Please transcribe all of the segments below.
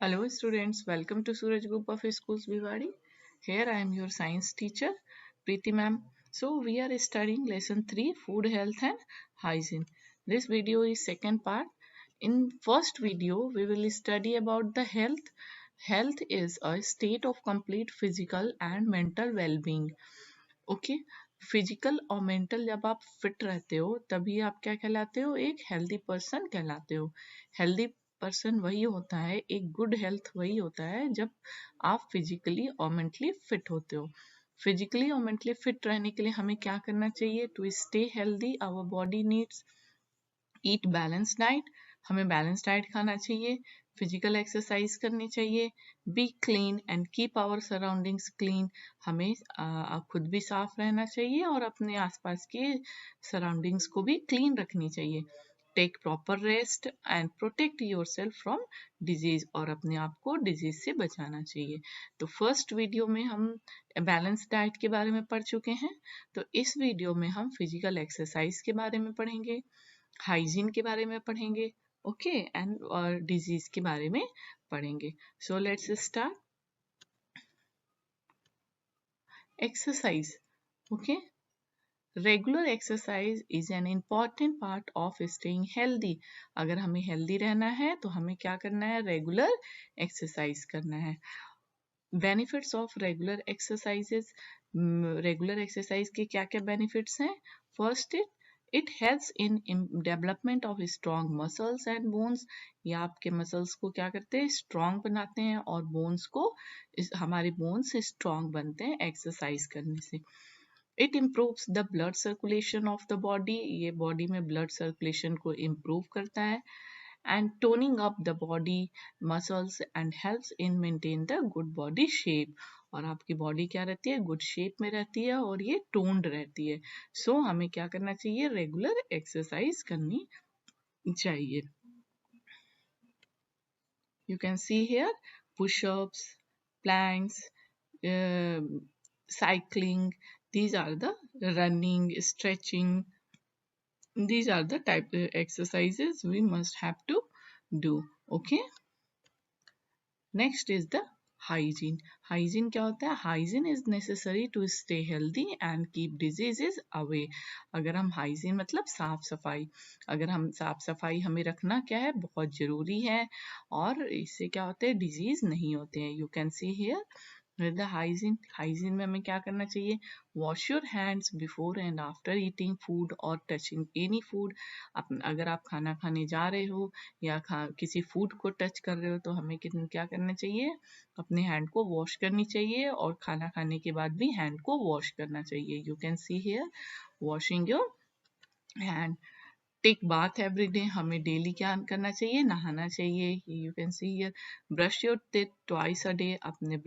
Hello students, welcome to Suraj Group of Schools Bhiwadi. Here I am your science teacher Preeti ma'am. So we are studying lesson 3 food health and hygiene. This video is second part. In first video we will study about the health. Health is a state of complete physical and mental well-being. Okay physical और mental जब आप fit रहते हो तभी आप क्या कहलाते हो, एक हेल्दी पर्सन कहलाते हो। हेल्दी पर्सन वही होता है, एक गुड हेल्थ वही होता है जब आप फिजिकली और मेंटली फिट होते हो। फिजिकली और मेंटली फिट रहने के लिए हमें क्या करना चाहिए? To stay healthy our body needs eat balance diet, हमें बैलेंस डाइट खाना चाहिए, फिजिकल एक्सरसाइज करनी चाहिए, be clean and keep our surroundings clean, हमें खुद भी साफ रहना चाहिए और अपने आसपास के सराउंडिंग्स को भी क्लीन रखनी चाहिए। Take proper rest and protect yourself from disease, और अपने आप को डिजीज से बचाना चाहिए। तो फर्स्ट वीडियो में हम बैलेंस डाइट के बारे में पढ़ चुके हैं, तो इस वीडियो में हम फिजिकल एक्सरसाइज के बारे में पढ़ेंगे, हाइजीन के बारे में पढ़ेंगे, ओके, एंड और डिजीज के बारे में पढ़ेंगे। So let's start. Exercise, okay, regular exercise is an important part of staying healthy. अगर हमें हेल्दी रहना है तो हमें क्या करना है? रेगुलर एक्सरसाइज करना है। Benefits of regular exercises, regular exercise के क्या क्या बेनिफिट्स हैं? First, it helps in development of strong muscles and bones. ये आपके मसल्स को क्या करते हैं? स्ट्रॉन्ग बनाते हैं, और बोन्स को, हमारे बोन्स स्ट्रॉन्ग बनते हैं एक्सरसाइज करने से। It improves the blood circulation of the body, ये बॉडी में ब्लड सर्कुलेशन को इम्प्रूव करता है। And toning up the body muscles and helps in maintain the good body shape, और आपकी बॉडी क्या रहती है? गुड शेप में रहती है और ये टोन्ड रहती है। सो हमें क्या करना चाहिए? रेगुलर एक्सरसाइज करनी चाहिए। You can see here push-ups, planks, cycling. These are the running, stretching. These are the type of exercises we must have to do. Okay. Next is the hygiene. Hygiene क्या होता है? Hygiene is necessary to stay healthy and keep diseases away. अगर हम hygiene मतलब साफ सफाई, अगर हम साफ सफाई हमें रखना क्या है? बहुत जरूरी है, और इससे क्या होते हैं? डिजीज नहीं होते हैं। You can see here the hygiene. Hygiene में हमें क्या करना चाहिए? Wash your hands before and after eating food और टचिंग एनी फूड। अगर आप खाना खाने जा रहे हो या किसी फूड को टच कर रहे हो तो हमें क्या करना चाहिए? अपने हैंड को वॉश करनी चाहिए, और खाना खाने के बाद भी हैंड को वॉश करना चाहिए। You can see here washing your hand. Take bath every day, हमें डेली क्या करना चाहिए? नहाना चाहिए। You can see here brush your teeth twice a day, अपने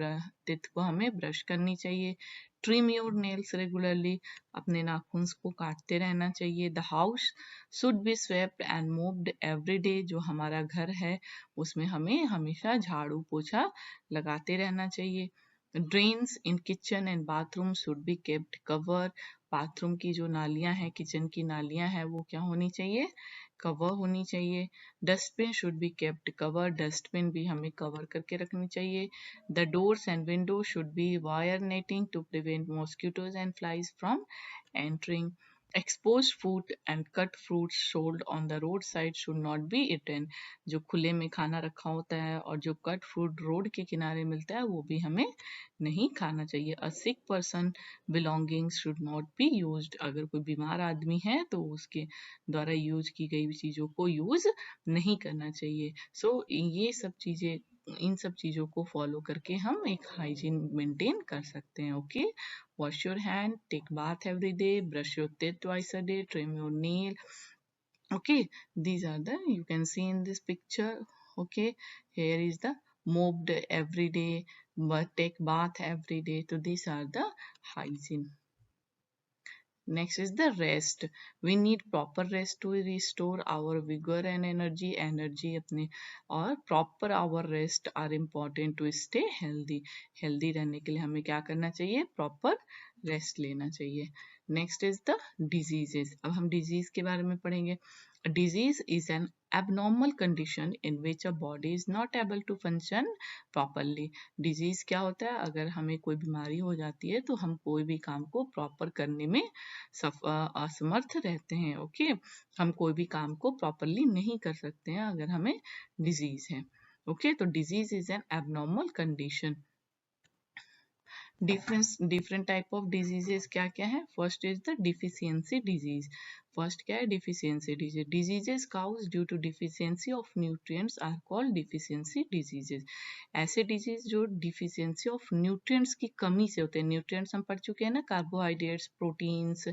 टीथ को हमें ब्रश करनी चाहिए। ट्रिम योर नेल्स रेगुलरली, अपने नाखून को काटते रहना चाहिए। The house should be swept and mopped every day, जो हमारा घर है उसमें हमें हमेशा झाड़ू पोछा लगाते रहना चाहिए। Drains in kitchen and bathroom should be kept cover, bathroom की जो नालियां हैं, किचन की नालियां हैं, वो क्या होनी चाहिए? कवर होनी चाहिए। Dustbin should be kept cover, dustbin भी हमें कवर करके रखनी चाहिए। The doors and window should be wire netting to prevent mosquitoes and flies from entering. Exposed food and cut fruits sold on the road side should not be eaten, जो खुले में खाना रखा होता है और जो कट फ्रूट रोड के किनारे मिलता है वो भी हमें नहीं खाना चाहिए। A sick person belongings should not be used, अगर कोई बीमार आदमी है तो उसके द्वारा यूज की गई चीजों को यूज नहीं करना चाहिए। सो ये सब चीजें, इन सब चीजों को फॉलो करके हम एक हाइजीन मेंटेन कर सकते हैं। Okay, wash your hand, take bath every day, brush your teeth twice a day, trim your nail. Okay, these are the, you can see in this picture. Okay, here is the mopped every day, but take bath every day. So these are the hygiene. Next is the rest. We need proper rest to restore our vigor and energy. Energy अपने, और proper our rest are important to stay healthy. Healthy रहने के लिए हमें क्या करना चाहिए? Proper rest लेना चाहिए। Next is the diseases. अब हम disease के बारे में पढ़ेंगे। A disease is an abnormal condition in which a body is not able to function properly. Disease क्या होता है? अगर हमें कोई बीमारी हो जाती है तो हम कोई भी काम को प्रॉपर करने में असमर्थ रहते हैं. ओके, हम कोई भी काम को प्रॉपरली नहीं कर सकते हैं अगर हमें डिजीज है. ओके, तो disease is an abnormal condition. Different type of diseases क्या क्या है? First is the deficiency disease. First क्या है? Deficiency disease. Diseases cause due to deficiency of nutrients are called deficiency diseases. ऐसे डिजीज जो deficiency of nutrients की कमी से होते हैं. न्यूट्रिएंट्स हम पढ़ चुके हैं ना, कार्बोहाइड्रेट्स, प्रोटीन्स,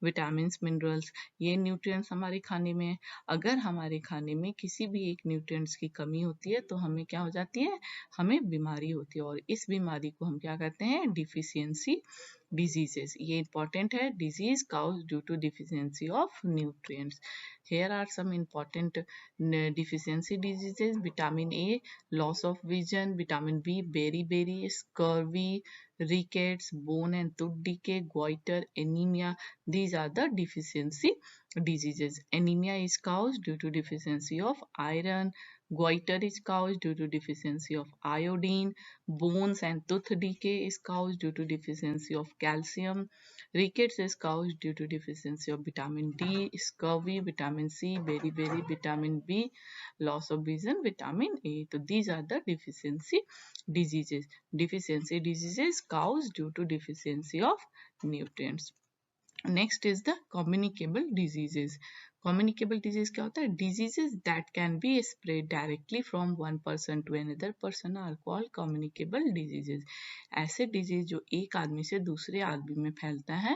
विटामिन्स, मिनरल्स, ये न्यूट्रिएंट्स हमारे खाने में है. अगर हमारे खाने में किसी भी एक न्यूट्रिएंट्स की कमी होती है तो हमें क्या हो जाती है? हमें बीमारी होती है, और इस बीमारी को हम क्या कहते हैं? Deficiency diseases. ये इंपॉर्टेंट है. Disease cause due to deficiency of nutrients. Here are some important deficiency diseases. Vitamin A, loss of vision. Vitamin B, beriberi, scurvy, rickets, bone and tooth decay, goiter, anemia. These are the deficiency diseases. Anemia is caused due to deficiency of iron. Goiter is caused due to deficiency of iodine. Bones and tooth decay is caused due to deficiency of calcium. Rickets is caused due to deficiency of vitamin D. Scurvy, vitamin C, beriberi, vitamin B, loss of vision, vitamin A. So these are the deficiency diseases. Deficiency diseases caused due to deficiency of nutrients. Next is the communicable diseases. Communicable disease क्या होता है? Diseases that can be spread directly from one person to another person are called communicable diseases. ऐसे disease जो एक आदमी से दूसरे आदमी में फैलता है,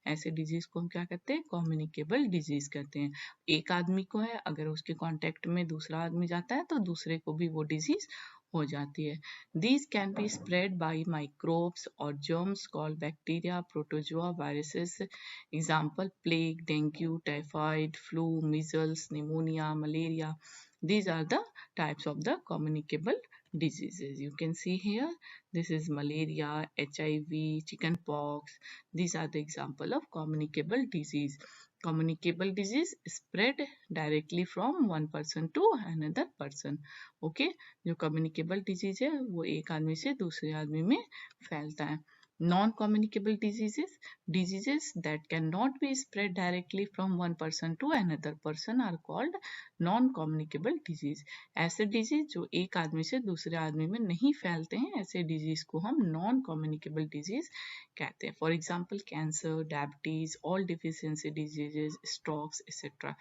ऐसे disease को हम क्या कहते हैं? Communicable disease कहते हैं. एक आदमी को है, अगर उसके कांटेक्ट में दूसरा आदमी जाता है तो दूसरे को भी वो disease हो जाती है. These can be spread by microbes or germs called bacteria, protozoa, viruses. Example: plague, dengue, typhoid, flu, measles, pneumonia, malaria. These are the types of the communicable diseases. You can see here, this is malaria, HIV, chickenpox. These are the example of communicable disease. Communicable disease spread directly from one person to another person. Okay, जो communicable disease है वो एक आदमी से दूसरे आदमी में फैलता है. Non-communicable diseases that cannot be spread directly from one person to another person are called non-communicable disease. ऐसे disease जो एक आदमी से दूसरे आदमी में नहीं फैलते हैं, ऐसे disease को हम non-communicable disease कहते हैं. For example, cancer, diabetes, all deficiency diseases, strokes, etc.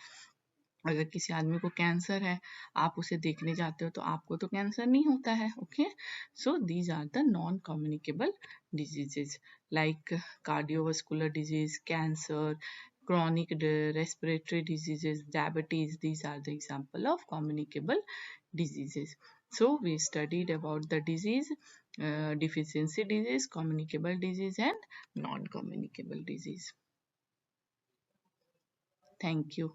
अगर किसी आदमी को कैंसर है, आप उसे देखने जाते हो तो आपको तो कैंसर नहीं होता है. Okay, so these are the non communicable diseases like cardiovascular disease, cancer, chronic respiratory diseases, diabetes. These are the example of communicable diseases. So we studied about the disease, deficiency disease, communicable disease and non-communicable disease. Thank you.